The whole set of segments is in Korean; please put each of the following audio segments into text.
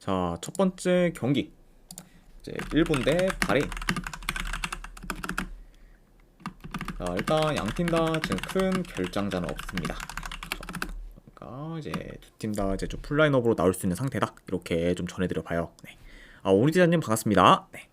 자, 첫 번째 경기. 이제 일본 대 바레인. 자, 일단 양 팀 다 지금 큰 결장자는 없습니다. 그러니까 이제 두 팀 다 이제 좀 풀라인업으로 나올 수 있는 상태다. 이렇게 좀 전해드려 봐요. 네. 오니디자님 반갑습니다. 네.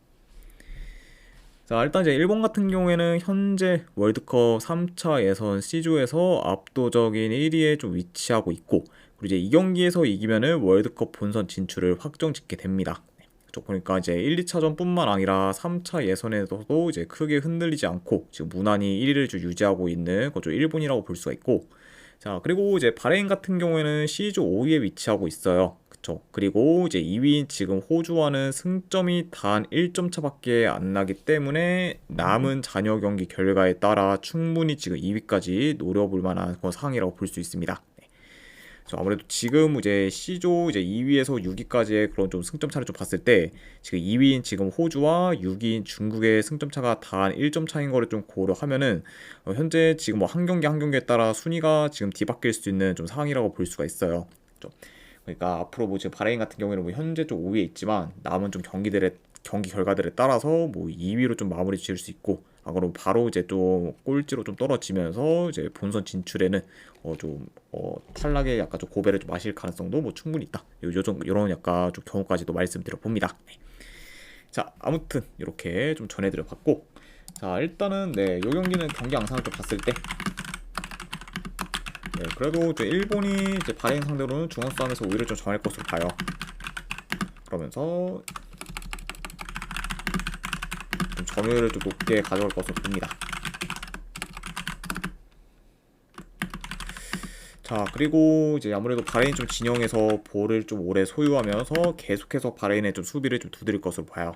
자, 일단 이제 일본 같은 경우에는 현재 월드컵 3차 예선 C조에서 압도적인 1위에 좀 위치하고 있고, 그리고 이제 이 경기에서 이기면은 월드컵 본선 진출을 확정짓게 됩니다. 그쪽 보니까 이제 1, 2차전뿐만 아니라 3차 예선에서도 이제 크게 흔들리지 않고 지금 무난히 1위를 좀 유지하고 있는 그쪽 일본이라고 볼 수가 있고, 자, 그리고 이제 바레인 같은 경우에는 C조 5위에 위치하고 있어요. 그쵸. 그리고 이제 2위인 지금 호주와는 승점이 단 1점 차밖에 안 나기 때문에 남은 잔여 경기 결과에 따라 충분히 지금 2위까지 노려볼 만한 그런 상황이라고 볼 수 있습니다. 네. 아무래도 지금 이제 C조 이제 2위에서 6위까지의 그런 좀 승점 차를 좀 봤을 때 지금 2위인 지금 호주와 6위인 중국의 승점 차가 단 1점 차인 거를 좀 고려하면은 현재 지금 뭐 한 경기 한 경기에 따라 순위가 지금 뒤바뀔 수 있는 좀 상황이라고 볼 수가 있어요. 좀 그러니까 앞으로 뭐 지금 바레인 같은 경우에는 뭐 현재 좀 5위에 있지만 남은 좀 경기 결과들에 따라서 뭐 2위로 좀 마무리 지을 수 있고, 그럼 바로 이제 좀 꼴찌로 좀 떨어지면서 이제 본선 진출에는 탈락의 약간 좀 고배를 좀 마실 가능성도 뭐 충분히 있다. 요런 약간 좀 경우까지도 말씀드려 봅니다. 네. 자, 아무튼 이렇게 좀 전해드려 봤고, 자, 일단은 네, 요 경기는 경기 양상을 좀 봤을 때 네, 그래도 이제 일본이 이제 바레인 상대로는 중원 싸움에서 오히려 좀 정할 것으로 봐요. 그러면서 좀 점유율을 좀 높게 가져갈 것으로 봅니다. 자, 그리고 이제 아무래도 바레인 좀 진영에서 볼을 좀 오래 소유하면서 계속해서 바레인의 좀 수비를 좀 두드릴 것으로 봐요.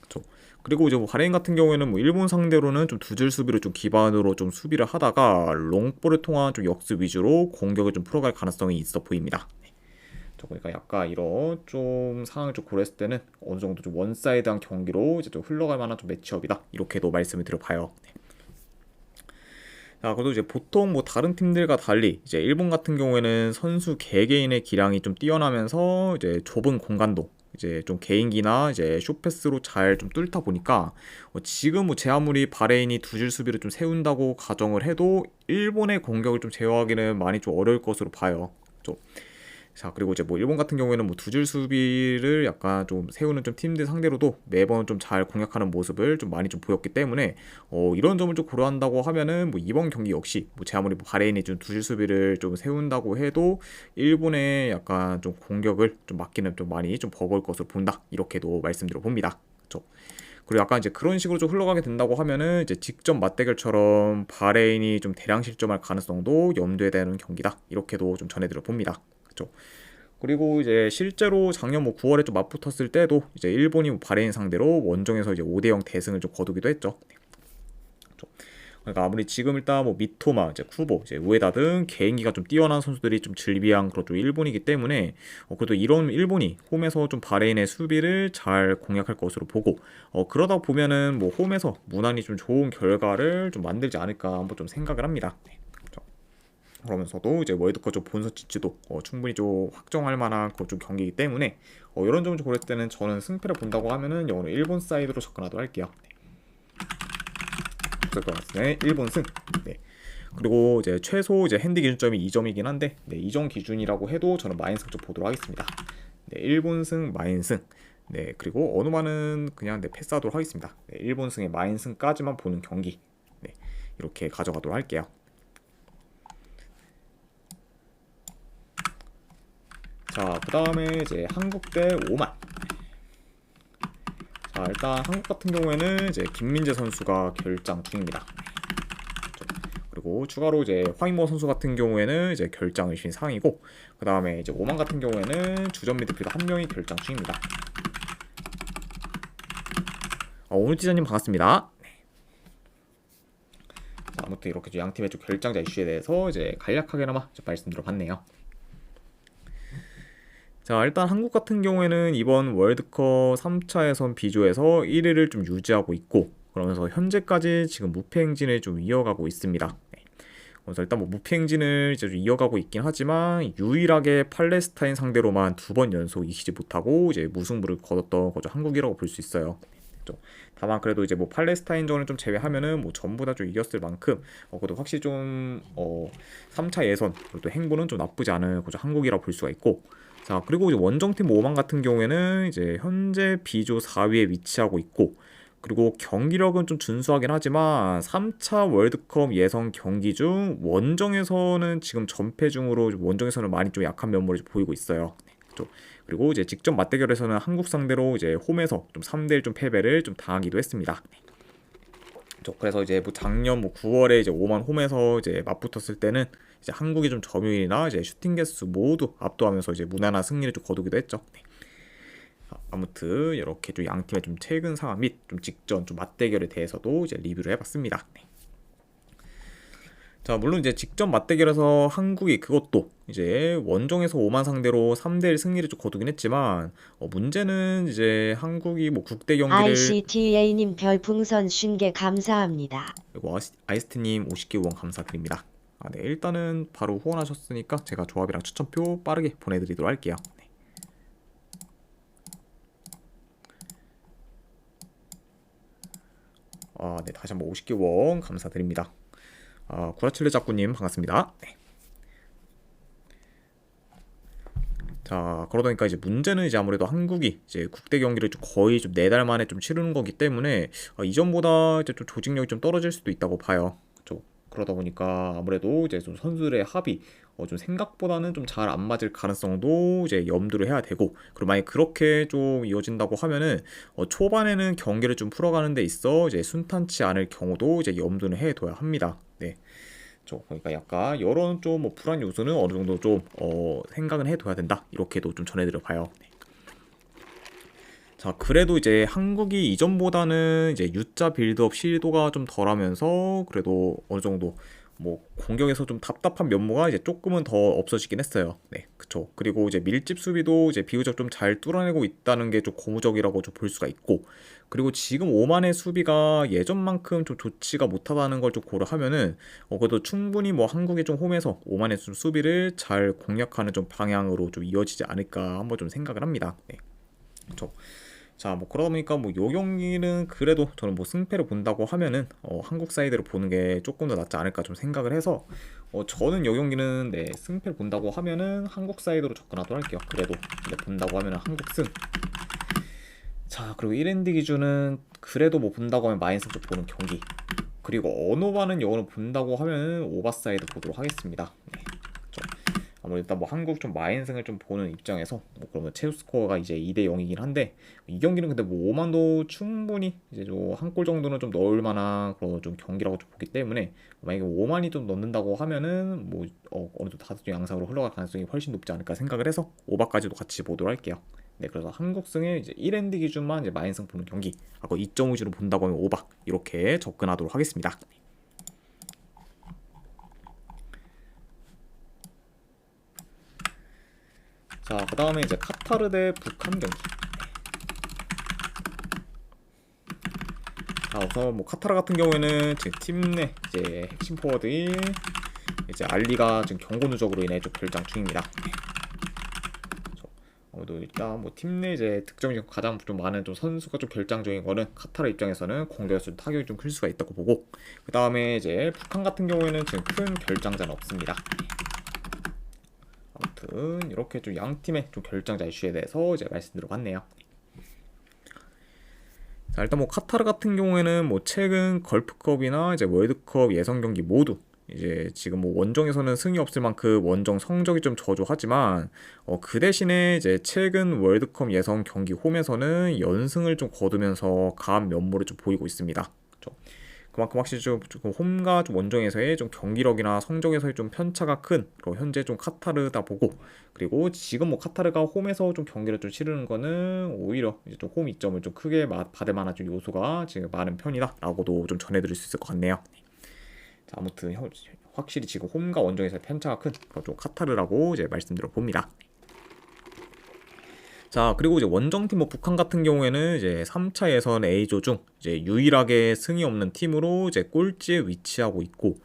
그쵸. 그리고 이제 뭐 바레인 같은 경우에는 뭐 일본 상대로는 좀 두줄 수비를 좀 기반으로 좀 수비를 하다가 롱볼을 통한 좀 역습 위주로 공격을 좀 풀어갈 가능성이 있어 보입니다. 그러니까 약간 이런 좀 상황을 좀 고려했을 때는 어느 정도 좀 원사이드한 경기로 이제 좀 흘러갈 만한 좀 매치업이다. 이렇게도 말씀을 드려봐요. 네. 자, 그래도 이제 보통 뭐 다른 팀들과 달리 이제 일본 같은 경우에는 선수 개개인의 기량이 좀 뛰어나면서 이제 좁은 공간도 이제 좀 개인기나 이제 쇼패스로 잘 좀 뚫다 보니까 지금 뭐 제 아무리 바레인이 두 줄 수비를 좀 세운다고 가정을 해도 일본의 공격을 좀 제어하기는 많이 좀 어려울 것으로 봐요. 좀 자, 그리고 이제 뭐 일본 같은 경우에는 뭐 두 줄 수비를 약간 좀 세우는 좀 팀들 상대로도 매번 좀 잘 공략하는 모습을 좀 많이 좀 보였기 때문에 이런 점을 좀 고려한다고 하면은 뭐 이번 경기 역시 뭐 제 아무리 뭐 바레인이 좀 두 줄 수비를 좀 세운다고 해도 일본의 약간 좀 공격을 좀 막기는 좀 많이 좀 버거울 것으로 본다. 이렇게도 말씀드려 봅니다. 그렇죠? 그리고 약간 이제 그런 식으로 좀 흘러가게 된다고 하면은 이제 직접 맞대결처럼 바레인이 좀 대량 실점할 가능성도 염두에 대는 경기다. 이렇게도 좀 전해드려 봅니다. 그렇죠? 그리고 이제 실제로 작년 뭐 9월에 좀 맞붙었을 때도 이제 일본이 뭐 바레인 상대로 원정에서 이제 5대0 대승을 좀 거두기도 했죠. 그렇죠? 그러니까 아무리 지금 일단 뭐 미토마, 이제 쿠보, 이제 우에다 등 개인기가 좀 뛰어난 선수들이 좀 즐비한 그런 좀 일본이기 때문에 그래도 이런 일본이 홈에서 좀 바레인의 수비를 잘 공략할 것으로 보고 그러다 보면은 뭐 홈에서 무난히 좀 좋은 결과를 좀 만들지 않을까 한번 좀 생각을 합니다. 네. 그렇죠? 그러면서도 이제 월드컵 좀 본선 진출도 충분히 좀 확정할 만한 그런 좀 경기이기 때문에 이런 점을 좀 고렸을 때는 저는 승패를 본다고 하면은 오늘 일본 사이드로 접근하도록 할게요. 네. 어쨌든 네, 일본 승. 네. 그리고 이제 최소 이제 핸디 기준점이 2점이긴 한데, 네, 2점 기준이라고 해도 저는 마인승 좀 보도록 하겠습니다. 네, 일본 승, 마인승. 네, 그리고 어느마는 그냥 네, 패스하도록 하겠습니다. 네, 일본 승의 마인승까지만 보는 경기. 네, 이렇게 가져가도록 할게요. 자, 그 다음에 이제 한국 대 오만. 자, 일단 한국 같은 경우에는 이제 김민재 선수가 결장 중입니다. 그리고 추가로 이제 황인모 선수 같은 경우에는 이제 결장 의심 상이고, 그 다음에 이제 오만 같은 경우에는 주전 미드필더 한 명이 결장 중입니다. 오늘 지자님 반갑습니다. 자, 아무튼 이렇게 양 팀의 좀 결장자 이슈에 대해서 이제 간략하게나마 말씀드려봤네요. 자, 일단 한국 같은 경우에는 이번 월드컵 3차 예선 B조에서 1위를 좀 유지하고 있고, 그러면서 현재까지 지금 무패 행진을 좀 이어가고 있습니다. 네. 그래서 일단 뭐 무패 행진을 이제 좀 이어가고 있긴 하지만 유일하게 팔레스타인 상대로만 2번 연속 이기지 못하고 이제 무승부를 거뒀던 거죠. 한국이라고 볼 수 있어요. 다만 그래도 이제 뭐 팔레스타인전을 좀 제외하면은 뭐 전부 다 좀 이겼을 만큼 그래도 확실히 좀 3차 예선 그리고 또 행보는 좀 나쁘지 않은 거죠. 한국이라 볼 수가 있고. 자, 그리고 이제 원정팀 오만 같은 경우에는 이제 현재 B조 4위에 위치하고 있고, 그리고 경기력은 좀 준수하긴 하지만 3차 월드컵 예선 경기 중 원정에서는 지금 전패 중으로 원정에서는 많이 좀 약한 면모를 보이고 있어요. 네, 그렇죠. 그리고 이제 직접 맞대결에서는 한국 상대로 이제 홈에서 좀 3대1 좀 패배를 좀 당하기도 했습니다. 그래서 이제 뭐 작년 뭐 9월에 이제 오만 홈에서 이제 맞붙었을 때는 이제 한국이 좀 점유율이나 이제 슈팅 개수 모두 압도하면서 이제 무난한 승리를 좀 거두기도 했죠. 네. 아무튼 이렇게 좀 양 팀의 좀 최근 상황 및 좀 직전 좀 맞대결에 대해서도 이제 리뷰를 해봤습니다. 네. 자, 물론 이제 직전 맞대결에서 한국이 그것도 이제 원정에서 오만 상대로 3대1 승리를 좀 거두긴 했지만 문제는 이제 한국이 뭐 국대 경기를 ICTA님 별풍선 50개 감사합니다. 그리고 아이스트님 50개 후원 감사드립니다. 네, 일단은 바로 후원하셨으니까 제가 조합이랑 추천표 빠르게 보내드리도록 할게요. 네. 네, 다시 한번 50개 후원 감사드립니다. 구라칠레 작구님 반갑습니다. 네. 자, 그러다 보니까 이제 문제는 이제 아무래도 한국이 이제 국대 경기를 좀 거의 좀 4달 만에 좀 치르는 거기 때문에 이전보다 이제 좀 조직력이 좀 떨어질 수도 있다고 봐요. 그러다 보니까 아무래도 이제 좀 선수들의 합이 좀 생각보다는 좀 잘 안 맞을 가능성도 이제 염두를 해야 되고, 그리고 만약 그렇게 좀 이어진다고 하면은 초반에는 경기를 좀 풀어가는 데 있어 이제 순탄치 않을 경우도 이제 염두는 해둬야 합니다. 네. 그러니까 약간 이런 좀 뭐 불안 요소는 어느 정도 좀 생각은 해둬야 된다, 이렇게도 좀 전해드려 봐요. 네. 자, 그래도 이제 한국이 이전보다는 이제 U자 빌드업 시도가 좀 덜하면서 그래도 어느 정도 뭐 공격에서 좀 답답한 면모가 이제 조금은 더 없어지긴 했어요. 네, 그쵸. 그리고 이제 밀집 수비도 이제 비교적 좀 잘 뚫어내고 있다는 게 좀 고무적이라고 좀 볼 수가 있고, 그리고 지금 오만의 수비가 예전만큼 좀 좋지가 못하다는 걸 좀 고려하면은 그래도 충분히 뭐 한국이 좀 홈에서 오만의 수비를 잘 공략하는 좀 방향으로 좀 이어지지 않을까 한번 좀 생각을 합니다. 네, 그쵸. 자, 뭐 그러다 보니까 뭐 요 경기는 그래도 저는 뭐 승패를 본다고 하면은 한국 사이드로 보는 게 조금 더 낫지 않을까 좀 생각을 해서 저는 요 경기는 네, 승패를 본다고 하면은 한국 사이드로 접근하도록 할게요. 그래도 본다고 하면은 한국 승. 자, 그리고 1엔드 기준은 그래도 뭐 본다고 하면 마인승 쪽 보는 경기. 그리고 언어반은 영어로 본다고 하면은 오바사이드 보도록 하겠습니다. 네. 아무래도 일단 뭐 한국 좀 마인승을 좀 보는 입장에서 뭐 그러면 최소 스코어가 이제 2대 0이긴 한데, 이 경기는 근데 뭐 오만도 충분히 이제 좀 한 골 정도는 좀 넣을 만한 그런 좀 경기라고 좀 보기 때문에, 만약에 오만이 좀 넣는다고 하면은 뭐 어느 정도 다섯 중 양상으로 흘러갈 가능성이 훨씬 높지 않을까 생각을 해서 오바까지도 같이 보도록 할게요. 네, 그래서 한국승의 이제 1엔드 기준만 이제 마인승 보는 경기 하고 2.5주로 본다고 하면 오바, 이렇게 접근하도록 하겠습니다. 자, 그 다음에 이제 카타르 대 북한 경기. 자, 우선 뭐 카타르 같은 경우에는 제 팀 내 이제 핵심 포워드인 이제 알리가 지금 경고 누적으로 인해 좀 결장 중입니다. 아무래도 일단 뭐 팀 내 이제 득점이 가장 좀 많은 좀 선수가 좀 결장적인 거는 카타르 입장에서는 공격에서 타격이 좀 클 수가 있다고 보고, 그 다음에 이제 북한 같은 경우에는 지금 큰 결장자는 없습니다. 아무튼 이렇게 좀 양 팀의 좀 결장자 이슈에 대해서 이제 말씀드려봤네요. 자, 일단 뭐 카타르 같은 경우에는 뭐 최근 걸프컵이나 이제 월드컵 예선 경기 모두 이제 지금 뭐 원정에서는 승이 없을 만큼 원정 성적이 좀 저조하지만 그 대신에 이제 최근 월드컵 예선 경기 홈에서는 연승을 좀 거두면서 강한 면모를 좀 보이고 있습니다. 그렇죠? 그만큼 확실히 좀 홈과 좀 원정에서의 좀 경기력이나 성적에서의 좀 편차가 큰 현재 좀 카타르다 보고, 그리고 지금 뭐 카타르가 홈에서 좀 경기를 좀 치르는 거는 오히려 이제 좀 홈 이점을 좀 크게 받을 만한 좀 요소가 지금 많은 편이다라고도 좀 전해드릴 수 있을 것 같네요. 자, 아무튼 확실히 지금 홈과 원정에서의 편차가 큰 좀 카타르라고 이제 말씀드려 봅니다. 자, 그리고 이제 원정팀 뭐 북한 같은 경우에는 이제 3차 예선 A조 중 이제 유일하게 승이 없는 팀으로 이제 꼴찌에 위치하고 있고,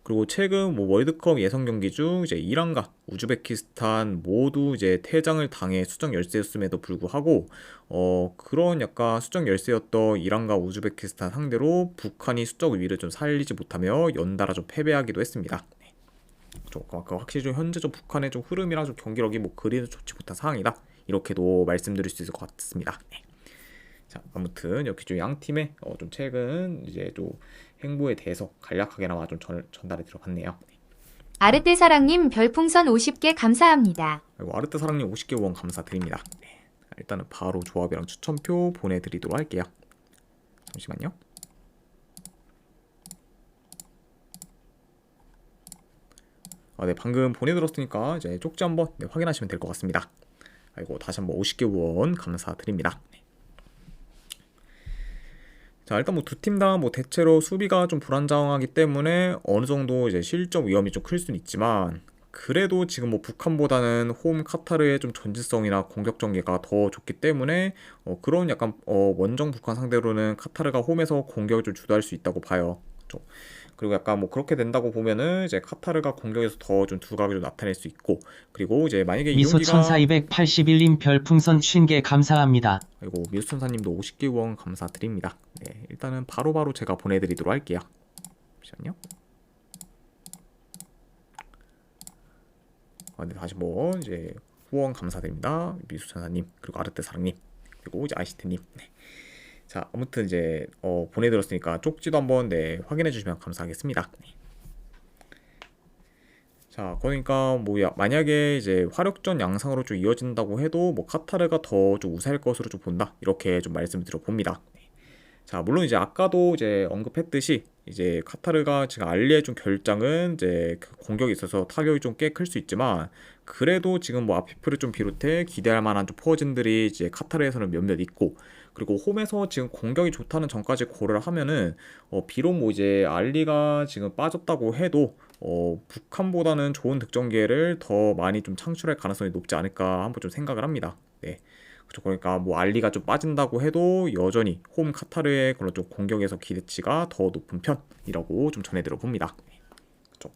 그리고 최근 뭐 월드컵 예선 경기 중 이제 이란과 우즈베키스탄 모두 이제 퇴장을 당해 수적 열세였음에도 불구하고 그런 약간 수적 열세였던 이란과 우즈베키스탄 상대로 북한이 수적 위를 좀 살리지 못하며 연달아 좀 패배하기도 했습니다. 좀 확실히 좀 현재 좀 북한의 좀 흐름이랑 좀 경기력이 뭐 그리 좋지 못한 상황이다, 이렇게도 말씀드릴 수 있을 것 같습니다. 네. 자, 아무튼 이렇게 좀 양 팀의 좀 최근 이제 좀 행보에 대해서 간략하게나마 좀 전달해 드려봤네요. 아르떼 사랑님 별풍선 50개 감사합니다. 그리고 아르떼 사랑님 50개 후원 감사드립니다. 네. 일단은 바로 조합이랑 추천표 보내드리도록 할게요. 잠시만요. 네, 방금 보내드렸으니까 이제 쪽지 한번 확인하시면 될 것 같습니다. 아이고, 다시 한번 50개 후원 감사드립니다. 네. 자, 일단 뭐 두 팀 다 뭐 대체로 수비가 좀 불안정하기 때문에 어느 정도 이제 실점 위험이 좀 클 수는 있지만, 그래도 지금 뭐 북한보다는 홈 카타르의 좀 전진성이나 공격 전개가 더 좋기 때문에 그런 약간 원정 북한 상대로는 카타르가 홈에서 공격을 좀 주도할 수 있다고 봐요. 그렇죠? 그리고 약간 뭐 그렇게 된다고 보면은 이제 카타르가 공격에서 더 좀 두각을 좀 나타낼 수 있고, 그리고 이제 만약에 이 미소 경기가 1481님 별풍선 50개 감사합니다. 그리고 미수천사님도 50개 후원 감사드립니다. 네, 일단은 바로바로 제가 보내드리도록 할게요. 잠시만요. 네, 다시 뭐 이제 후원 감사드립니다. 미수천사님, 그리고 아르떼 사랑님, 그리고 이제 아이시트님. 네. 자, 아무튼 이제 보내드렸으니까 쪽지도 한번 확인해 주시면 감사하겠습니다. 네. 자, 그러니까 뭐 만약에 이제 화력전 양상으로 좀 이어진다고 해도 뭐 카타르가 더 좀 우세할 것으로 좀 본다, 이렇게 좀 말씀을 드려봅니다. 네. 자, 물론 이제 아까도 이제 언급했듯이 이제 카타르가 지금 알리의 좀 결장은 이제 그 공격에 있어서 타격이 좀 꽤 클 수 있지만, 그래도 지금 뭐 아피프를 좀 비롯해 기대할 만한 좀 포워진들이 이제 카타르에서는 몇몇 있고, 그리고 홈에서 지금 공격이 좋다는 점까지 고려를 하면은 비록 뭐 이제 알리가 지금 빠졌다고 해도 북한보다는 좋은 득점 기회를 더 많이 좀 창출할 가능성이 높지 않을까 한번 좀 생각을 합니다. 네. 그렇죠. 그러니까 뭐 알리가 좀 빠진다고 해도 여전히 홈 카타르의 그런 좀 공격에서 기대치가 더 높은 편이라고 좀 전해드려 봅니다. 그렇죠.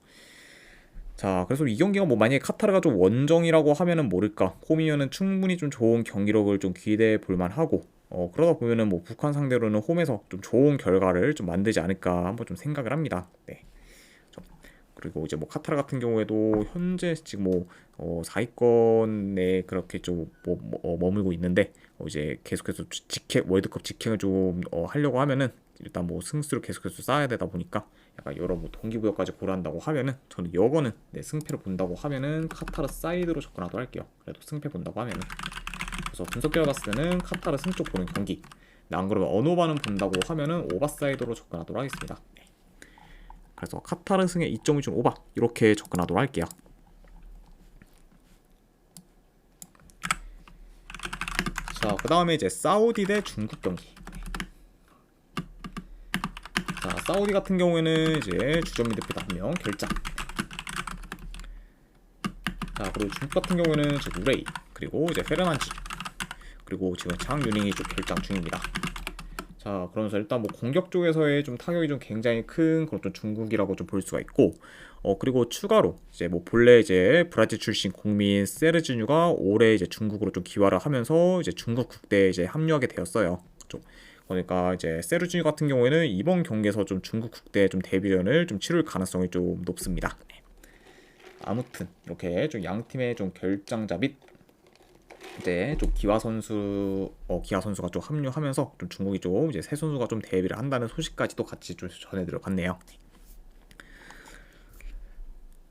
자, 그래서 이 경기가 뭐 만약에 카타르가 좀 원정이라고 하면은 모를까, 홈이면은 충분히 좀 좋은 경기력을 좀 기대해 볼 만하고, 그러다 보면은 뭐 북한 상대로는 홈에서 좀 좋은 결과를 좀 만들지 않을까 한번 좀 생각을 합니다. 네. 그리고 이제 뭐 카타르 같은 경우에도 현재 지금 뭐 4위권에 그렇게 좀 머물고 있는데, 이제 계속해서 월드컵 직행을 좀 하려고 하면은 일단 뭐 승수를 계속해서 쌓아야 되다 보니까 약간 여러 뭐 동기부여까지 고려한다고 하면은 저는 이거는 승패를 본다고 하면은 카타르 사이드로 접근하도록 할게요. 그래도 승패 본다고 하면은. 그래서 분석 결과 봤을 때는 카타르 승 쪽 보는 경기. 안 그러면 언오바는 본다고 하면은 오바 사이드로 접근하도록 하겠습니다. 그래서 카타르 승의 2.5준 오바, 이렇게 접근하도록 할게요. 자, 그 다음에 이제 사우디 대 중국 경기. 자, 사우디 같은 경우에는 이제 주전 미드필더 1명 결장. 자, 그리고 중국 같은 경우에는 지금 우레이, 그리고 이제 페르난지, 그리고 지금 장유닝이 좀 결장 중입니다. 자, 그러면서 일단 뭐 공격 쪽에서의 좀 타격이 좀 굉장히 큰 그런 좀 중국이라고 좀 볼 수가 있고, 그리고 추가로 이제 뭐 본래 이제 브라질 출신 국민 세르지뉴가 올해 이제 중국으로 좀 기화를 하면서 이제 중국 국대에 이제 합류하게 되었어요. 좀 그러니까 이제 세르지뉴 같은 경우에는 이번 경기에서 좀 중국 국대 좀 데뷔전을 좀 치를 가능성이 좀 높습니다. 아무튼 이렇게 좀 양 팀의 좀 결장자 및 이제 좀 기화 선수가 좀 합류하면서 좀 중국이 좀 이제 새 선수가 좀 데뷔를 한다는 소식까지도 같이 좀 전해드려 봤네요.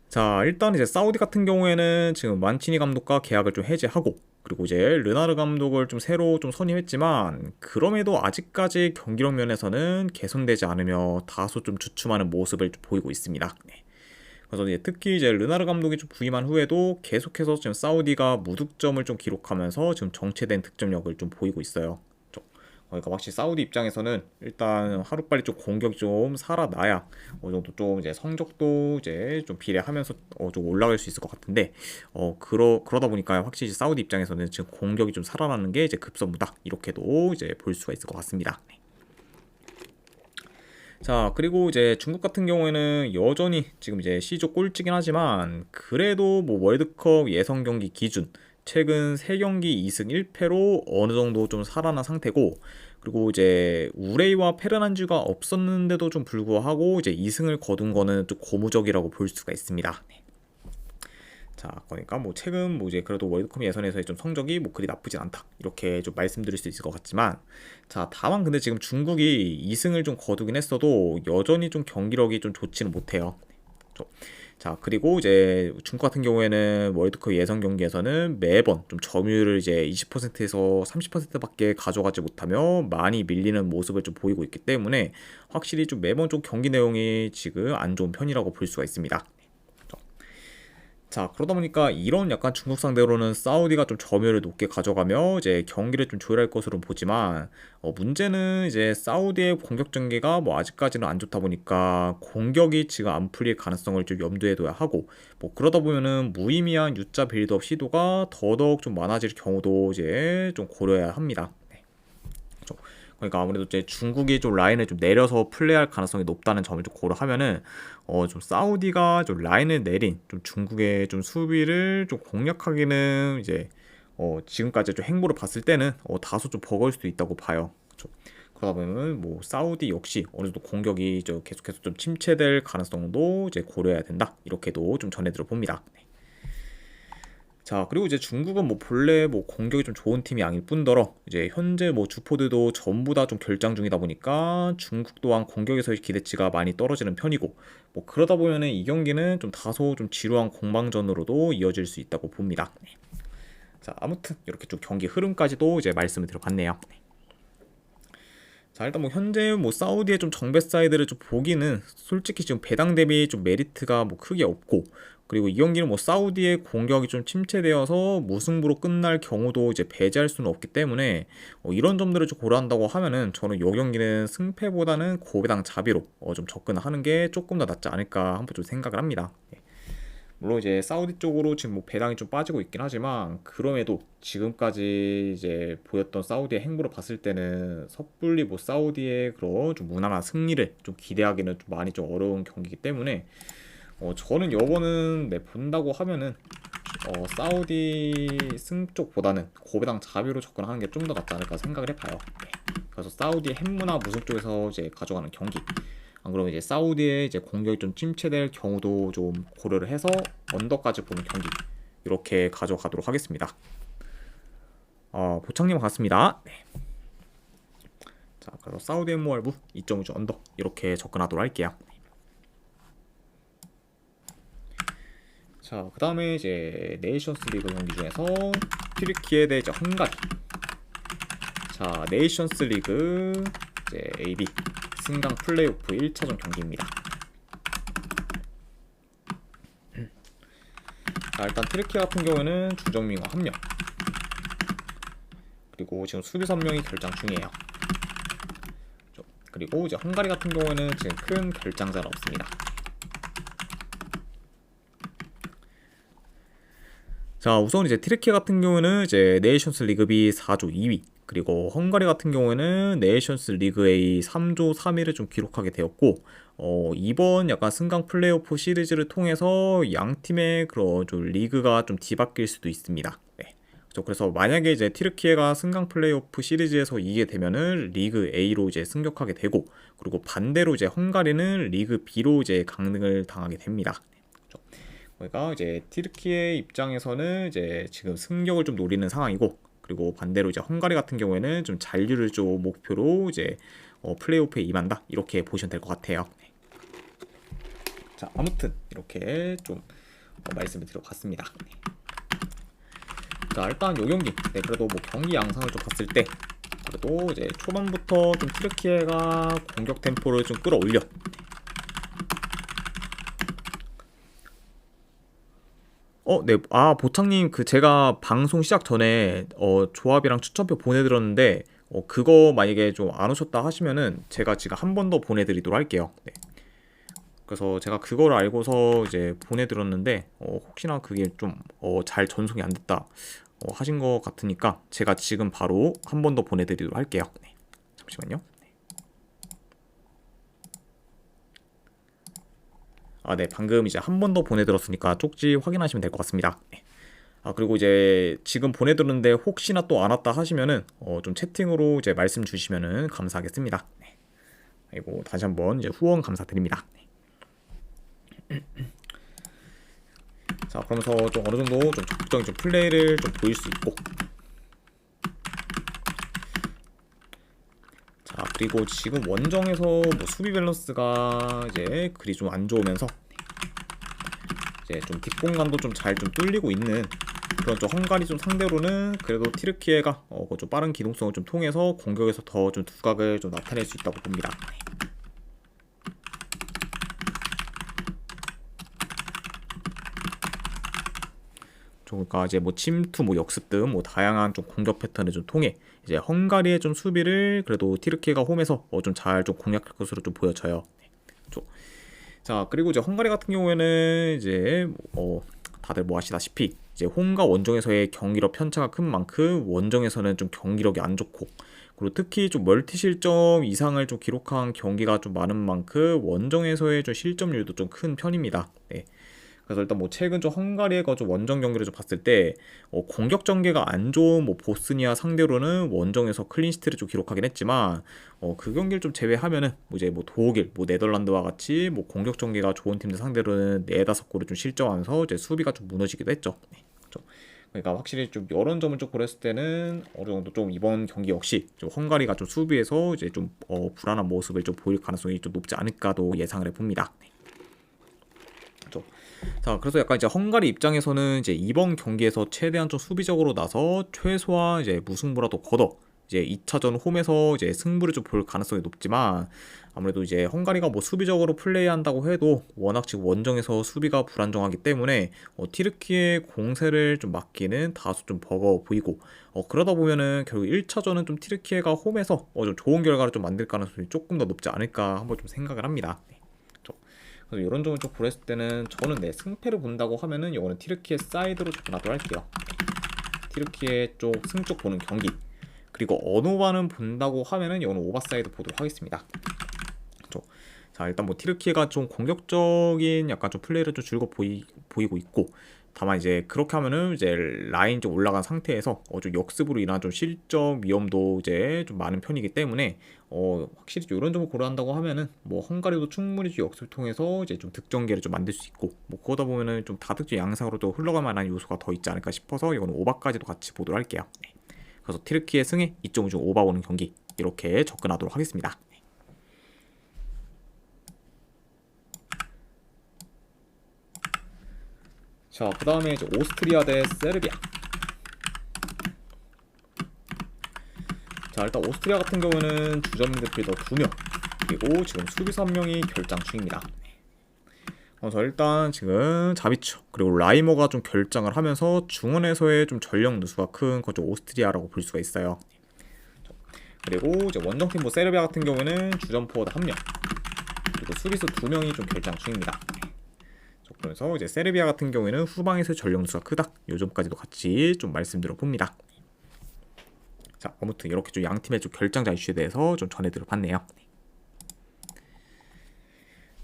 자, 일단 이제 사우디 같은 경우에는 지금 만치니 감독과 계약을 좀 해지하고, 그리고 이제 르나르 감독을 좀 새로 좀 선임했지만, 그럼에도 아직까지 경기력 면에서는 개선되지 않으며 다소 좀 주춤하는 모습을 좀 보이고 있습니다. 네. 그래서 이제 특히 이제 르나르 감독이 좀 부임한 후에도 계속해서 지금 사우디가 무득점을 좀 기록하면서 지금 정체된 득점력을 좀 보이고 있어요. 그러니까 확실히 사우디 입장에서는 일단 하루빨리 좀 공격이 좀 살아나야 어느 정도 좀 이제 성적도 이제 좀 비례하면서 좀 올라갈 수 있을 것 같은데 그러다 보니까 확실히 사우디 입장에서는 지금 공격이 좀 살아나는 게 이제 급선무다 이렇게도 이제 볼 수가 있을 것 같습니다. 네. 자, 그리고 이제 중국 같은 경우에는 여전히 지금 이제 C조 꼴찌긴 하지만 그래도 뭐 월드컵 예선 경기 기준 최근 3경기 2승 1패로 어느 정도 좀 살아난 상태고, 그리고 이제 우레이와 페르난주가 없었는데도 좀 불구하고 이제 2승을 거둔 거는 좀 고무적이라고 볼 수가 있습니다. 네. 자, 그러니까 뭐 최근 뭐 이제 그래도 월드컵 예선에서의 좀 성적이 뭐 그리 나쁘진 않다 이렇게 좀 말씀드릴 수 있을 것 같지만, 자 다만 근데 지금 중국이 2승을 좀 거두긴 했어도 여전히 좀 경기력이 좀 좋지는 못해요. 자, 그리고 이제 중국 같은 경우에는 월드컵 예선 경기에서는 매번 좀 점유율을 이제 20%에서 30%밖에 가져가지 못하며 많이 밀리는 모습을 좀 보이고 있기 때문에 확실히 좀 매번 좀 경기 내용이 지금 안 좋은 편이라고 볼 수가 있습니다. 자, 그러다 보니까 이런 약간 중국 상대로는 사우디가 좀 점유율을 높게 가져가며 이제 경기를 좀 조율할 것으로 보지만, 문제는 이제 사우디의 공격 전개가 뭐 아직까지는 안 좋다 보니까 공격이 지금 안 풀릴 가능성을 좀 염두에 둬야 하고, 뭐 그러다 보면은 무의미한 U자 빌드업 시도가 더더욱 좀 많아질 경우도 이제 좀 고려해야 합니다. 네. 그렇죠. 그러니까 아무래도 이제 중국이 좀 라인을 좀 내려서 플레이할 가능성이 높다는 점을 좀 고려하면은 좀 사우디가 좀 라인을 내린 좀 중국의 좀 수비를 좀 공략하기는 이제 지금까지 좀 행보를 봤을 때는 다소 좀 버거울 수도 있다고 봐요. 그렇죠? 그러다 보면 뭐 사우디 역시 어느 정도 공격이 계속해서 좀 침체될 가능성도 이제 고려해야 된다 이렇게도 좀 전해들어 봅니다. 네. 자, 그리고 이제 중국은 뭐 본래 뭐 공격이 좀 좋은 팀이 아닐 뿐더러 이제 현재 뭐 주포들도 전부 다 좀 결장 중이다 보니까 중국 또한 공격에서의 기대치가 많이 떨어지는 편이고, 뭐 그러다 보면은 이 경기는 좀 다소 좀 지루한 공방전으로도 이어질 수 있다고 봅니다. 네. 자, 아무튼 이렇게 좀 경기 흐름까지도 이제 말씀을 드려봤네요. 네. 자, 일단 뭐 현재 뭐 사우디의 좀 정배 사이드를 좀 보기는 솔직히 지금 배당 대비 좀 메리트가 뭐 크게 없고, 그리고 이 경기는 뭐 사우디의 공격이 좀 침체되어서 무승부로 끝날 경우도 이제 배제할 수는 없기 때문에 이런 점들을 좀 고려한다고 하면은 저는 이 경기는 승패보다는 고배당 자비로 좀 접근하는 게 조금 더 낫지 않을까 한번 좀 생각을 합니다. 예. 물론 이제 사우디 쪽으로 지금 뭐 배당이 좀 빠지고 있긴 하지만 그럼에도 지금까지 이제 보였던 사우디의 행보를 봤을 때는 섣불리 뭐 사우디의 그런 좀 무난한 승리를 좀 기대하기는 좀 많이 좀 어려운 경기이기 때문에 저는 이거는 본다고 하면은 사우디 승 쪽보다는 고배당 자비로 접근하는 게 좀 더 낫지 않을까 생각을 해봐요. 네. 그래서 사우디 햄무나 무승 쪽에서 이제 가져가는 경기, 안 그러면 이제 사우디의 이제 공격이 좀 침체될 경우도 좀 고려를 해서 언더까지 보는 경기 이렇게 가져가도록 하겠습니다. 보창님 반갑습니다. 네. 자, 그래서 사우디 햄무알부 2.5주 언더 이렇게 접근하도록 할게요. 자, 그 다음에 이제 네이션스 리그 경기 중에서 튀르키예 대 이제 헝가리. 자, 네이션스 리그 이제 AB 승강 플레이오프 1차전 경기입니다. 자, 일단 튀르키예 같은 경우에는 주정민과 1명, 그리고 지금 수비 3명이 결장 중이에요. 그리고 이제 헝가리 같은 경우에는 지금 큰 결장자는 없습니다. 자, 우선 이제 튀르키예 같은 경우는 이제 네이션스 리그 B 4조 2위, 그리고 헝가리 같은 경우에는 네이션스 리그 A 3조 3위를 좀 기록하게 되었고, 이번 약간 승강 플레이오프 시리즈를 통해서 양 팀의 그런 좀 리그가 좀 뒤바뀔 수도 있습니다. 네. 그래서 만약에 이제 튀르키예가 승강 플레이오프 시리즈에서 이기게 되면은 리그 A로 이제 승격하게 되고, 그리고 반대로 이제 헝가리는 리그 B로 이제 강등을 당하게 됩니다. 그러니까 이제 튀르키예 입장에서는 이제 지금 승격을 좀 노리는 상황이고, 그리고 반대로 이제 헝가리 같은 경우에는 좀 잔류를 좀 목표로 이제 플레이오프에 임한다 이렇게 보시면 될 것 같아요. 자, 아무튼 이렇게 좀 말씀을 드려봤습니다. 자, 일단 요 경기 그래도 뭐 경기 양상을 좀 봤을 때 그래도 이제 초반부터 좀 튀르키예가 공격 템포를 좀 끌어올려 네. 보창님, 제가 방송 시작 전에 조합이랑 추천표 보내드렸는데 그거 만약에 좀 안 오셨다 하시면은 제가 지금 한 번 더 보내드리도록 할게요. 네. 그래서 제가 그걸 알고서 이제 보내드렸는데 혹시나 그게 좀 잘 전송이 안 됐다 하신 것 같으니까 제가 지금 바로 한 번 더 보내드리도록 할게요. 네. 잠시만요. 네, 방금 이제 한 번 더 보내드렸으니까 쪽지 확인하시면 될 것 같습니다. 네. 그리고 이제 지금 보내드렸는데 혹시나 또 안 왔다 하시면은 좀 채팅으로 이제 말씀 주시면은 감사하겠습니다. 네. 그리고 다시 한번 이제 후원 감사드립니다. 네. 자, 그러면서 좀 어느 정도 좀 적극적인 좀 플레이를 좀 보일 수 있고, 자, 그리고 지금 원정에서 뭐 수비 밸런스가 이제 그리 좀 안 좋으면서 이제 좀 뒷공간도 좀 잘 좀 뚫리고 있는 그런 좀 헝가리 좀 상대로는 그래도 티르키예가 좀 빠른 기동성을 좀 통해서 공격에서 더 좀 두각을 좀 나타낼 수 있다고 봅니다. 그러니까 이제 뭐 침투, 뭐 역습 등 뭐 다양한 좀 공격 패턴을 좀 통해 이제 헝가리의 좀 수비를 그래도 티르키예가 홈에서 좀 잘 좀 공략할 것으로 좀 보여져요. 자, 그리고 이제 헝가리 같은 경우에는 이제 다들 뭐 아시다시피 이제 홈과 원정에서의 경기력 편차가 큰 만큼 원정에서는 좀 경기력이 안 좋고, 그리고 특히 좀 멀티 실점 이상을 좀 기록한 경기가 좀 많은 만큼 원정에서의 좀 실점률도 좀 큰 편입니다. 네. 그래서 일단 뭐 최근 좀 헝가리가 좀 원정 경기를 좀 봤을 때 공격 전개가 안 좋은 뭐 보스니아 상대로는 원정에서 클린시트를 좀 기록하긴 했지만 그 경기를 좀 제외하면은 뭐 이제 뭐 독일, 뭐 네덜란드와 같이 뭐 공격 전개가 좋은 팀들 상대로는 4-5골을 좀 실점하면서 이제 수비가 좀 무너지기도 했죠. 네, 그렇죠. 그러니까 확실히 좀 이런 점을 좀 고렸을 때는 어느 정도 좀 이번 경기 역시 좀 헝가리가 좀 수비에서 이제 좀 불안한 모습을 좀 보일 가능성이 좀 높지 않을까도 예상을 해봅니다. 네. 그렇죠. 자, 그래서 약간 이제 헝가리 입장에서는 이제 이번 경기에서 최대한 좀 수비적으로 나서 최소한 이제 무승부라도 거둬 이제 2차전 홈에서 이제 승부를 좀 볼 가능성이 높지만, 아무래도 이제 헝가리가 뭐 수비적으로 플레이한다고 해도 워낙 지금 원정에서 수비가 불안정하기 때문에 티르키의 공세를 좀 막기는 다소 좀 버거워 보이고, 그러다 보면은 결국 1차전은 좀 티르키가 홈에서 좀 좋은 결과를 좀 만들 가능성이 조금 더 높지 않을까 한번 좀 생각을 합니다. 네. 그래서 이런 점을 좀 고렸을 때는 저는 승패를 본다고 하면은 이거는 티르키예 사이드로 접근하도록 할게요. 티르키예 쪽 승 쪽 보는 경기, 그리고 언어반은 본다고 하면은 이거는 오버사이드 보도록 하겠습니다. 그렇죠. 자, 일단 뭐 티르키예가 좀 공격적인 약간 좀 플레이를 좀 보이고 있고, 다만 이제 그렇게 하면은 이제 라인 좀 올라간 상태에서 좀 역습으로 인한 좀 실점 위험도 이제 좀 많은 편이기 때문에 확실히 좀 이런 점을 고려한다고 하면은 뭐 헝가리도 충분히 좀 역습을 통해서 이제 좀 득점계를 좀 만들 수 있고, 뭐 그러다 보면은 좀 다득점 양상으로도 흘러갈 만한 요소가 더 있지 않을까 싶어서 이거는 오바까지도 같이 보도록 할게요. 네. 그래서 티르키예 승에 2.5 오바 오는 경기 이렇게 접근하도록 하겠습니다. 자, 그 다음에 이제 오스트리아 대 세르비아. 자, 일단 오스트리아 같은 경우는 주전 미드필더 2명, 그리고 지금 수비수 1명이 결장 중입니다. 그래서 일단 지금 자비처 그리고 라이머가 좀 결장을 하면서 중원에서의 좀 전력 누수가 큰 거죠 오스트리아라고 볼 수가 있어요. 그리고 이제 원정팀 뭐 세르비아 같은 경우는 주전 포워드 1명, 그리고 수비수 2명이 좀 결장 중입니다. 그래서 이제 세르비아 같은 경우에는 후방에서 전력 누수가 크다, 요 점까지도 같이 좀 말씀드려 봅니다. 자, 아무튼 이렇게 좀 양 팀의 좀 결장자 이슈에 대해서 좀 전해드려 봤네요.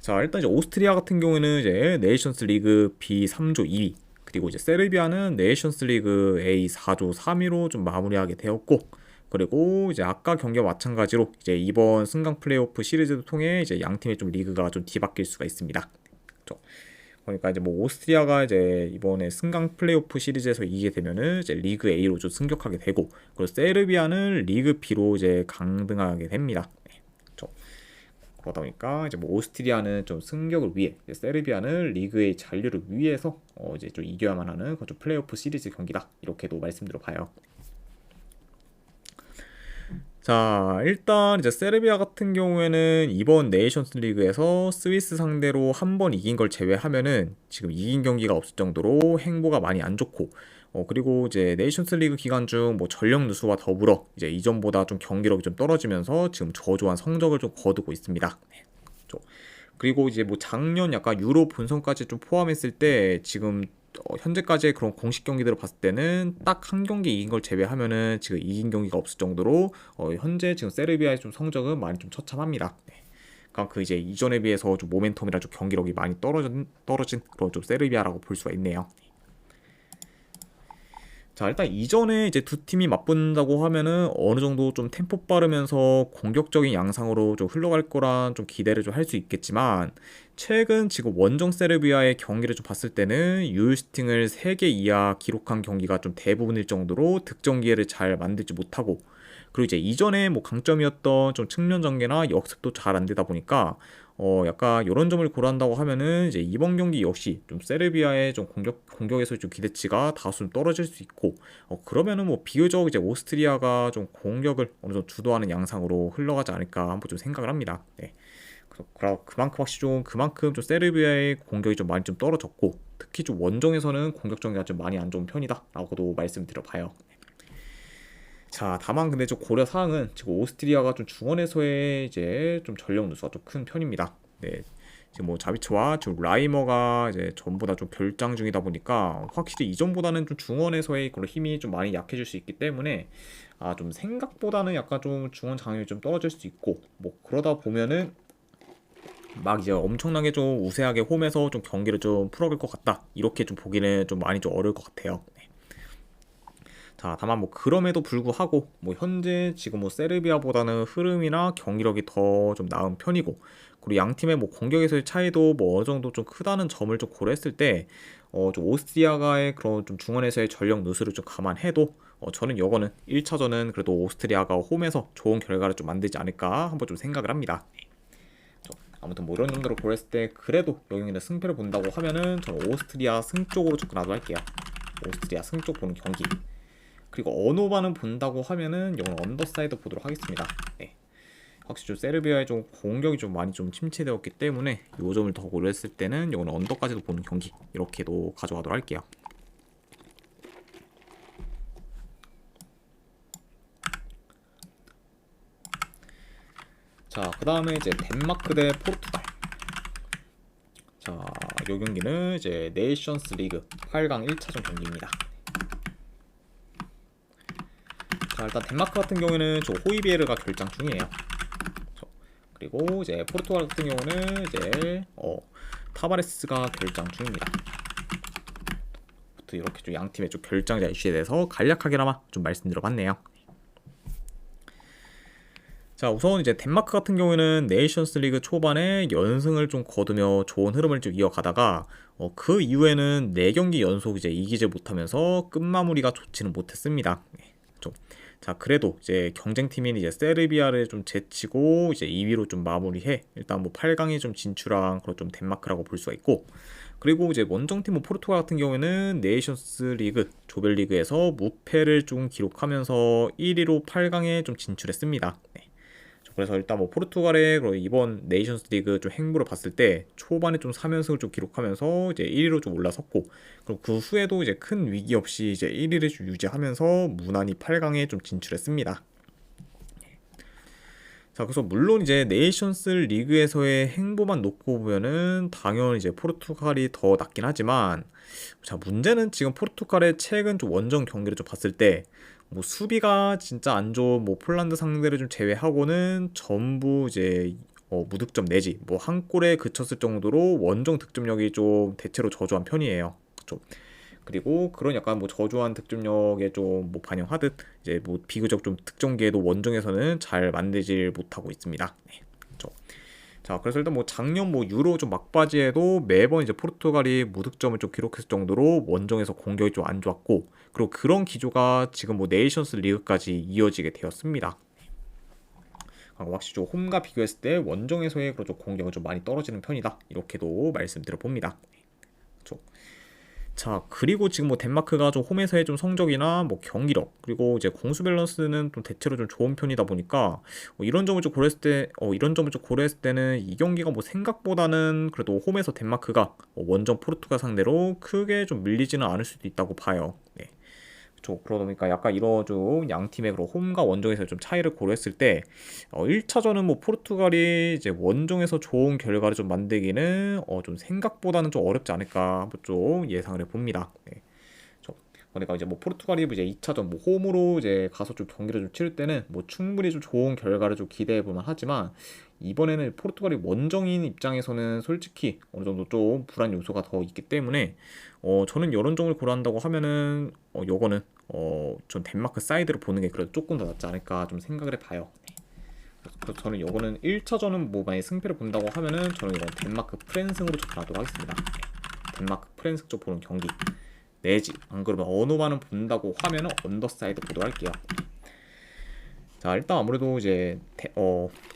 자, 일단 이제 오스트리아 같은 경우에는 이제 네이션스 리그 B 3조 2위, 그리고 이제 세르비아는 네이션스 리그 A 4조 3위로 좀 마무리하게 되었고, 그리고 이제 아까 경기와 마찬가지로 이제 이번 승강 플레이오프 시리즈를 통해 이제 양 팀의 좀 리그가 좀 뒤바뀔 수가 있습니다. 그렇죠? 그러니까 이제 뭐 오스트리아가 이제 이번에 승강 플레이오프 시리즈에서 이기게 되면은 이제 리그 A로 좀 승격하게 되고, 그리고 세르비아는 리그 B로 이제 강등하게 됩니다. 그렇죠? 그러다 보니까 이제 뭐 오스트리아는 좀 승격을 위해, 세르비아는 리그 A 잔류를 위해서 이제 좀 이겨야만 하는 그런 좀 플레이오프 시리즈 경기다, 이렇게도 말씀드려 봐요. 자, 일단 이제 세르비아 같은 경우에는 이번 네이션스 리그에서 스위스 상대로 한 번 이긴 걸 제외하면은 지금 이긴 경기가 없을 정도로 행보가 많이 안 좋고, 그리고 이제 네이션스 리그 기간 중 뭐 전력 누수와 더불어 이제 이전보다 좀 경기력이 좀 떨어지면서 지금 저조한 성적을 좀 거두고 있습니다. 네. 그리고 이제 뭐 작년 약간 유로 본선까지 좀 포함했을 때 지금 현재까지의 그런 공식 경기들을 봤을 때는 딱 한 경기 이긴 걸 제외하면은 지금 이긴 경기가 없을 정도로 현재 지금 세르비아의 좀 성적은 많이 좀 처참합니다. 네. 그러니까 그 이제 이전에 비해서 좀 모멘텀이나 좀 경기력이 많이 떨어진 그런 좀 세르비아라고 볼 수가 있네요. 자, 일단 이전에 이제 두 팀이 맞붙는다고 하면은 어느 정도 좀 템포 빠르면서 공격적인 양상으로 좀 흘러갈 거란 좀 기대를 좀 할 수 있겠지만, 최근 지금 원정 세르비아의 경기를 좀 봤을 때는 유효슈팅을 3개 이하 기록한 경기가 좀 대부분일 정도로 득점 기회를 잘 만들지 못하고, 그리고 이제 이전에 뭐 강점이었던 좀 측면 전개나 역습도 잘 안 되다 보니까 약간 이런 점을 고려한다고 하면은 이제 이번 경기 역시 좀 세르비아의 좀 공격에서 좀 기대치가 다소 좀 떨어질 수 있고, 그러면은 뭐 비교적 이제 오스트리아가 좀 공격을 어느 정도 주도하는 양상으로 흘러가지 않을까 한번 좀 생각을 합니다. 네. 그래서 그만큼 확실히 그만큼 좀 세르비아의 공격이 좀 많이 좀 떨어졌고, 특히 좀 원정에서는 공격 전개가 좀 많이 안 좋은 편이다라고도 말씀드려봐요. 자, 다만 근데 좀 고려 사항은 지금 오스트리아가 좀 중원에서의 이제 좀 전력 누수가 좀 큰 편입니다. 네. 지금 뭐 자비츠와 지금 라이머가 이제 전부 다 좀 결장 중이다 보니까 확실히 이전보다는 좀 중원에서의 그런 힘이 좀 많이 약해질 수 있기 때문에 좀 생각보다는 약간 좀 중원 장악이 좀 떨어질 수 있고, 뭐 그러다 보면은 막 이제 엄청나게 좀 우세하게 홈에서 좀 경기를 좀 풀어갈 것 같다, 이렇게 좀 보기는 좀 많이 좀 어려울 것 같아요. 네. 자, 다만 뭐 그럼에도 불구하고 뭐 현재 지금 뭐 세르비아보다는 흐름이나 경기력이 더 좀 나은 편이고, 그리고 양 팀의 뭐 공격에서의 차이도 뭐 어느 정도 좀 크다는 점을 좀 고려했을 때 좀 오스트리아가의 그런 좀 중원에서의 전력 누수를 좀 감안해도 저는 이거는 1차전은 그래도 오스트리아가 홈에서 좋은 결과를 좀 만들지 않을까 한번 좀 생각을 합니다. 아무튼 뭐 이런 정도로 고려했을 때 그래도 여기는 승패를 본다고 하면은 저는 오스트리아 승 쪽으로 접근하도록 할게요. 오스트리아 승 쪽 보는 경기. 그리고 언어반은 본다고 하면은 이건 언더사이드 보도록 하겠습니다. 네. 확실히 좀 세르비아의 좀 공격이 좀 많이 좀 침체되었기 때문에 이 점을 더 고려했을 때는 이건 언더까지도 보는 경기, 이렇게도 가져가도록 할게요. 자, 그 다음에 이제 덴마크 대 포르투갈. 자, 이 경기는 이제 네이션스 리그 8강 1차전 경기입니다. 자, 일단 덴마크 같은 경우에는 저 호이비에르가 결장 중이에요. 그리고 이제 포르투갈 같은 경우는 이제 타바레스가 결장 중입니다. 이렇게 좀 양 팀의 좀 결장자 이슈에 대해서 간략하게나마 좀 말씀드려봤네요. 자, 우선 이제 덴마크 같은 경우에는 네이션스 리그 초반에 연승을 좀 거두며 좋은 흐름을 좀 이어가다가 그 이후에는 4경기 연속 이제 이기지 못하면서 끝마무리가 좋지는 못했습니다. 자, 그래도 이제 경쟁팀인 이제 세르비아를 좀 제치고 이제 2위로 좀 마무리해 일단 뭐 8강에 좀 진출한 그런 좀 덴마크라고 볼 수가 있고, 그리고 이제 원정팀 뭐 포르투갈 같은 경우에는 네이션스 리그 조별리그에서 무패를 좀 기록하면서 1위로 8강에 좀 진출했습니다. 네. 그래서 일단 뭐 포르투갈의 이번 네이션스 리그 좀 행보를 봤을 때 초반에 좀 3연승을 좀 기록하면서 이제 1위로 좀 올라섰고, 그리고 그 후에도 이제 큰 위기 없이 이제 1위를 좀 유지하면서 무난히 8강에 좀 진출했습니다. 자, 그래서 물론 이제 네이션스 리그에서의 행보만 놓고 보면은 당연 이제 포르투갈이 더 낫긴 하지만, 자, 문제는 지금 포르투갈의 최근 좀 원정 경기를 좀 봤을 때 뭐 수비가 진짜 안 좋은 뭐 폴란드 상대를 좀 제외하고는 전부 이제 무득점 내지 뭐 한 골에 그쳤을 정도로 원정 득점력이 좀 대체로 저조한 편이에요. 그렇죠? 그리고 그런 약간 뭐 저조한 득점력에 좀 뭐 반영하듯 이제 뭐 비교적 좀 득점 기회도 원정에서는 잘 만들질 못하고 있습니다. 네. 그렇죠? 자, 그래서 일단 뭐 작년 뭐 유로 좀 막바지에도 매번 이제 포르투갈이 무득점을 좀 기록했을 정도로 원정에서 공격이 좀 안 좋았고, 그리고 그런 기조가 지금 뭐 네이션스 리그까지 이어지게 되었습니다. 확실히 좀 홈과 비교했을 때 원정에서의 그런 좀 공격은 좀 많이 떨어지는 편이다, 이렇게도 말씀드려 봅니다. 그렇죠. 자, 그리고 지금 뭐 덴마크가 좀 홈에서의 좀 성적이나 뭐 경기력, 그리고 이제 공수 밸런스는 좀 대체로 좀 좋은 편이다 보니까 이런 점을 좀 고려했을 때는 이 경기가 뭐 생각보다는 그래도 홈에서 덴마크가 원정 포르투갈 상대로 크게 좀 밀리지는 않을 수도 있다고 봐요. 네. 그러다 보니까 약간 이런 좀 양 팀의 그런 홈과 원정에서 좀 차이를 고려했을 때 1차전은 뭐 포르투갈이 이제 원정에서 좋은 결과를 좀 만들기는 좀 생각보다는 좀 어렵지 않을까 한번 좀 예상을 해봅니다. 네. 그러니까 이제 뭐 포르투갈이 이제 2차전 뭐 홈으로 이제 가서 좀 경기를 좀 치를 때는 뭐 충분히 좀 좋은 결과를 좀 기대해 볼만 하지만 이번에는 포르투갈이 원정인 입장에서는 솔직히 어느 정도 좀 불안 요소가 더 있기 때문에 저는 이런 점을 고려한다고 하면은 요거는 좀 덴마크 사이드를 보는 게 그래도 조금 더 낫지 않을까 좀 생각을 해봐요. 네. 그래서 저는 요거는 1차전은 뭐 만약에 승패를 본다고 하면은 저는 이건 덴마크 프랜승으로 접근하도록 하겠습니다. 네. 덴마크 프랜승 쪽 보는 경기 내지 안 그러면 어느만은 본다고 하면은 언더사이드 보도록 할게요. 자 일단 아무래도 이제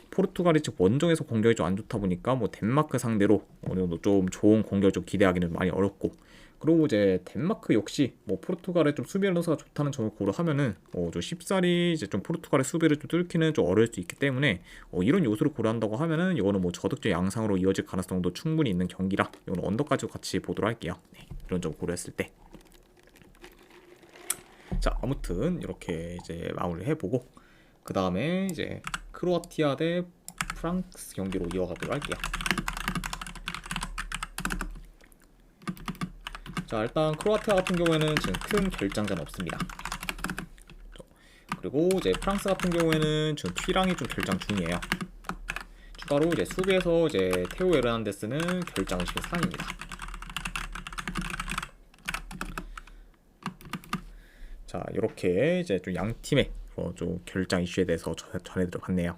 포르투갈이 즉 원정에서 공격이 좀 안 좋다 보니까 뭐 덴마크 상대로 어느 정도 좀 좋은 공격을 좀 기대하기는 많이 어렵고 그리고 이제 덴마크 역시 뭐 포르투갈의 좀 수비 밸런스가 좋다는 점을 고려하면은 좀 쉽사리 이제 좀 포르투갈의 수비를 좀 뚫기는 좀 어려울 수 있기 때문에 이런 요소를 고려한다고 하면은 이거는 뭐 저득점 양상으로 이어질 가능성도 충분히 있는 경기라 이거는 언더까지 같이 보도록 할게요. 네, 이런 점 고려했을 때. 자 아무튼 이렇게 이제 마무리를 해보고 그 다음에 이제 크로아티아 대 프랑스 경기로 이어가도록 할게요. 자 일단 크로아티아 같은 경우에는 지금 큰 결장자는 없습니다. 그리고 이제 프랑스 같은 경우에는 지금 튀랑이 좀 결장 중이에요. 추가로 이제 수비에서 이제 테오 에르난데스는 결장 의식의 상입니다. 자 이렇게 이제 좀 양 팀의 좀 결장 이슈에 대해서 전해드려봤네요.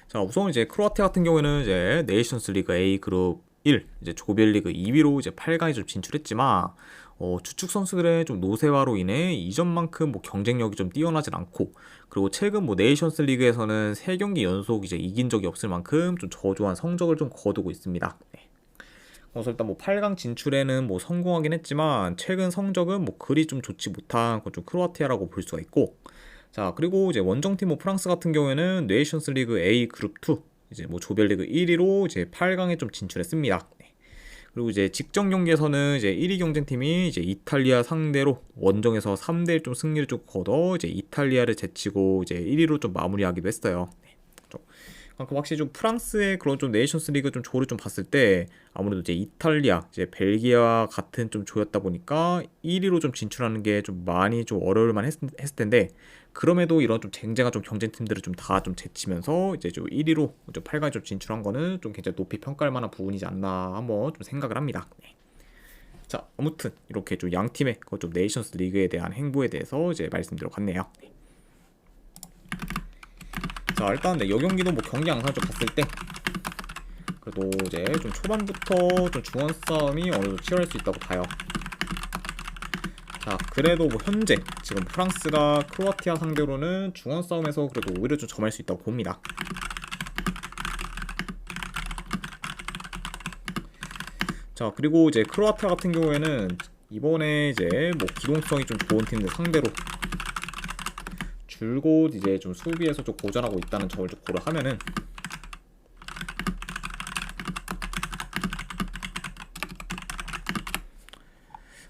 자 우선 이제 크로아티아 같은 경우에는 이제 네이션스 리그 A 그룹 1 이제 조별리그 2위로 이제 8강에 좀 진출했지만 주축 선수들의 좀 노쇠화로 인해 이전만큼 뭐 경쟁력이 좀 뛰어나진 않고 그리고 최근 뭐 네이션스 리그에서는 3경기 연속 이제 이긴 적이 없을 만큼 좀 저조한 성적을 좀 거두고 있습니다. 네. 그래서 일단 뭐 8강 진출에는 뭐 성공하긴 했지만 최근 성적은 뭐 그리 좀 좋지 못한 좀 크로아티아라고 볼 수가 있고 자 그리고 이제 원정팀 뭐 프랑스 같은 경우에는 네이션스 리그 A 그룹 2 이제 뭐 조별리그 1위로 이제 8강에 좀 진출했습니다. 네. 그리고 이제 직전 경기에서는 이제 1위 경쟁팀이 이제 이탈리아 상대로 원정에서 3대1 좀 승리를 좀 거둬 이제 이탈리아를 제치고 이제 1위로 좀 마무리하기도 했어요. 네. 확실히 좀 프랑스의 그런 좀 네이션스 리그 좀 조를 좀 봤을 때 아무래도 이제 이탈리아, 이제 벨기아 같은 좀 조였다 보니까 1위로 좀 진출하는 게 좀 많이 좀 어려울만 했을 텐데 그럼에도 이런 좀 쟁쟁한 좀 경쟁팀들을 좀 다 좀 제치면서 이제 좀 1위로 좀 8강에 좀 진출한 거는 좀 굉장히 높이 평가할 만한 부분이지 않나 한번 좀 생각을 합니다. 네. 자 아무튼 이렇게 좀 양 팀의 좀 네이션스 리그에 대한 행보에 대해서 이제 말씀드려봤네요. 네. 자 일단 네, 이 경기도 뭐 경기 양상 좀 봤을 때 그래도 이제 좀 초반부터 좀 중원 싸움이 어느 정도 치열할 수 있다고 봐요. 자 그래도 뭐 현재 지금 프랑스가 크로아티아 상대로는 중원 싸움에서 그래도 오히려 좀 점할 수 있다고 봅니다. 자 그리고 이제 크로아티아 같은 경우에는 이번에 이제 뭐 기동성이 좀 좋은 팀들 상대로 줄곧 이제 좀 수비에서 좀 고전하고 있다는 점을 좀 고려하면은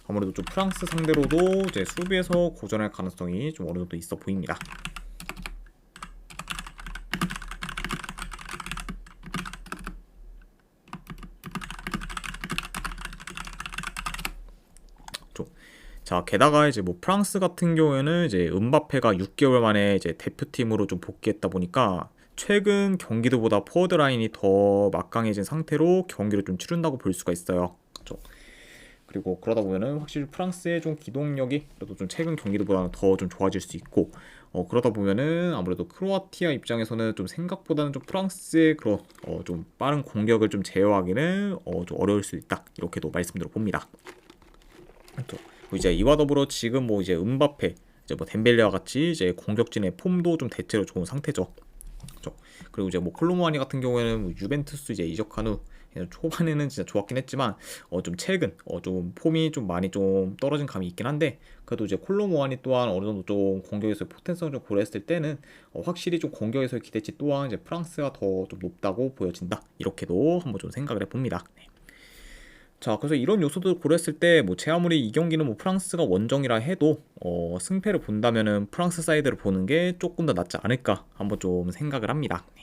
아무래도 좀 프랑스 상대로도 이제 수비에서 고전할 가능성이 좀 어느 정도 있어 보입니다. 자 게다가 이제 뭐 프랑스 같은 경우에는 이제 음바페가 6개월 만에 이제 대표팀으로 좀 복귀했다 보니까 최근 경기도보다 포워드 라인이 더 막강해진 상태로 경기를 좀 치른다고 볼 수가 있어요. 그렇죠? 그리고 그러다 보면은 확실히 프랑스의 좀 기동력이 그래도 좀 최근 경기도보다는 더 좀 좋아질 수 있고 그러다 보면은 아무래도 크로아티아 입장에서는 좀 생각보다는 좀 프랑스의 그런 좀 빠른 공격을 좀 제어하기는 좀 어려울 수 있다 이렇게도 말씀드려 봅니다. 그렇죠? 이제 이와 더불어 지금 뭐 이제 음바페, 이제 뭐 덴벨레와 같이 이제 공격진의 폼도 좀 대체로 좋은 상태죠. 그렇죠? 그리고 이제 뭐 콜로무아니 같은 경우에는 뭐 유벤투스 이제 이적한 후 초반에는 진짜 좋았긴 했지만 좀 최근 좀 폼이 좀 많이 좀 떨어진 감이 있긴 한데 그래도 이제 콜로무아니 또한 어느 정도 좀 공격에서의 포텐성을 좀 고려했을 때는 확실히 좀 공격에서의 기대치 또한 이제 프랑스가 더 좀 높다고 보여진다 이렇게도 한번 좀 생각을 해봅니다. 네. 자, 그래서 이런 요소들 고려했을 때 뭐 제 아무리 이 경기는 뭐 프랑스가 원정이라 해도 승패를 본다면은 프랑스 사이드를 보는 게 조금 더 낫지 않을까 한번 좀 생각을 합니다. 네.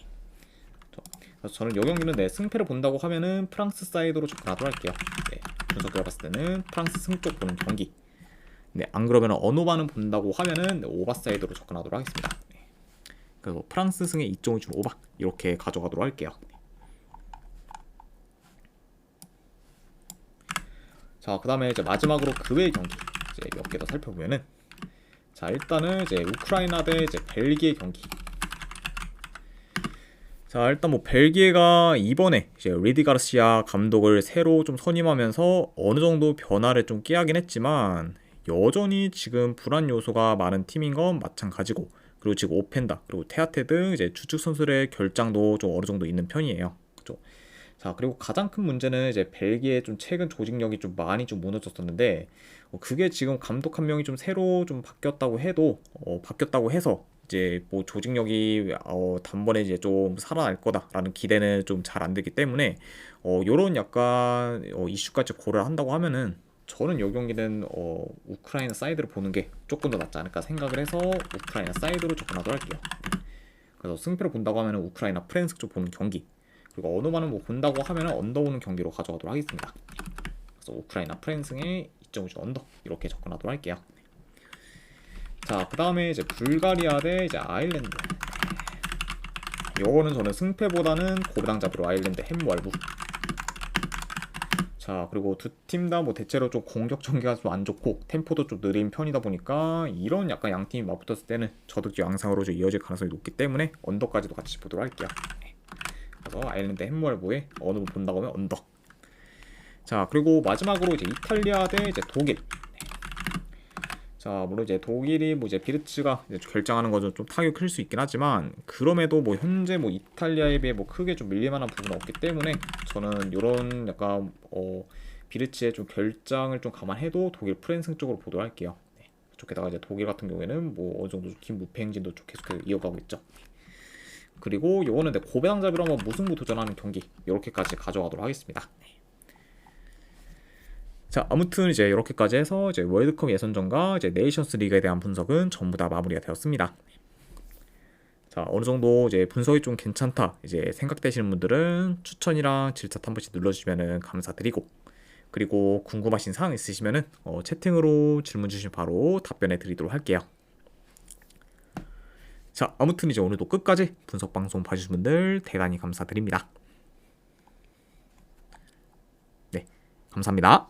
그래서 저는 이 경기는 네, 승패를 본다고 하면은 프랑스 사이드로 접근하도록 할게요. 네, 분석을 봤을 때는 프랑스 승 쪽 보는 경기. 네, 안 그러면 언오바는 본다고 하면은 네, 오바 사이드로 접근하도록 하겠습니다. 네. 그래서 프랑스 승의 2.5줄 오바 이렇게 가져가도록 할게요. 자, 그 다음에 이제 마지막으로 그 외의 경기 이제 몇 개 더 살펴보면은, 자, 일단은 이제 우크라이나 대 이제 벨기에 경기. 자, 일단 뭐 벨기에가 이번에 이제 리디 가르시아 감독을 새로 좀 선임하면서 어느 정도 변화를 좀 꾀하긴 했지만 여전히 지금 불안 요소가 많은 팀인 건 마찬가지고, 그리고 지금 오펜다 그리고 테아테 등 이제 주축 선수들의 결장도 좀 어느 정도 있는 편이에요. 그죠? 자, 그리고 가장 큰 문제는 이제 벨기에 좀 최근 조직력이 좀 많이 좀 무너졌었는데, 그게 지금 감독 한 명이 좀 새로 좀 바뀌었다고 해도 바뀌었다고 해서 이제 뭐 조직력이 단번에 이제 좀 살아날 거다라는 기대는 좀 잘 안 되기 때문에 요런 약간 이슈까지 고려를 한다고 하면은 저는 이 경기는 우크라이나 사이드를 보는 게 조금 더 낫지 않을까 생각을 해서 우크라이나 사이드로 접근하도록 할게요. 그래서 승패를 본다고 하면은 우크라이나 프랑스 쪽 보는 경기, 그리고 언어만은 뭐 본다고 하면은 언더 오는 경기로 가져가도록 하겠습니다. 그래서 우크라이나 프랑스의 2.5주 언더 이렇게 접근하도록 할게요. 자, 그 다음에 이제 불가리아 대 이제 아일랜드. 요거는 저는 승패보다는 고배당 잡으로 아일랜드 햄무알부. 자, 그리고 두 팀 다 뭐 대체로 좀 공격 전개가 좀 안 좋고 템포도 좀 느린 편이다 보니까 이런 약간 양 팀이 맞붙었을 때는 저득 양상으로 좀 이어질 가능성이 높기 때문에 언더까지도 같이 보도록 할게요. 그래서 아일랜드 햄무알부에 어느 분 본다고 하면 언더. 자, 그리고 마지막으로 이제 이탈리아 대 이제 독일. 자, 물론 이제 독일이 뭐 이제 비르츠가 이제 결정하는 거죠. 좀 타격이 클 수 있긴 하지만 그럼에도 뭐 현재 뭐 이탈리아에 비해 뭐 크게 좀 밀릴만한 부분은 없기 때문에 저는 이런 약간 비르츠의 좀 결장을 좀 감안해도 독일 프랜스 쪽으로 보도록 할게요. 네. 좋게다가 이제 독일 같은 경우에는 뭐 어느 정도 팀 무패 행진도 좀 계속 이어가고 있죠. 그리고 요거는 고배당잡이로 한번 무승부 도전하는 경기 이렇게까지 가져가도록 하겠습니다. 자, 아무튼 이제 이렇게까지 해서 이제 월드컵 예선전과 이제 네이션스 리그에 대한 분석은 전부 다 마무리가 되었습니다. 자, 어느 정도 이제 분석이 좀 괜찮다 이제 생각되시는 분들은 추천이랑 질차 한 번씩 눌러주시면 감사드리고, 그리고 궁금하신 사항 있으시면은 채팅으로 질문 주시면 바로 답변해 드리도록 할게요. 자, 아무튼 이제 오늘도 끝까지 분석 방송 봐주신 분들 대단히 감사드립니다. 네, 감사합니다.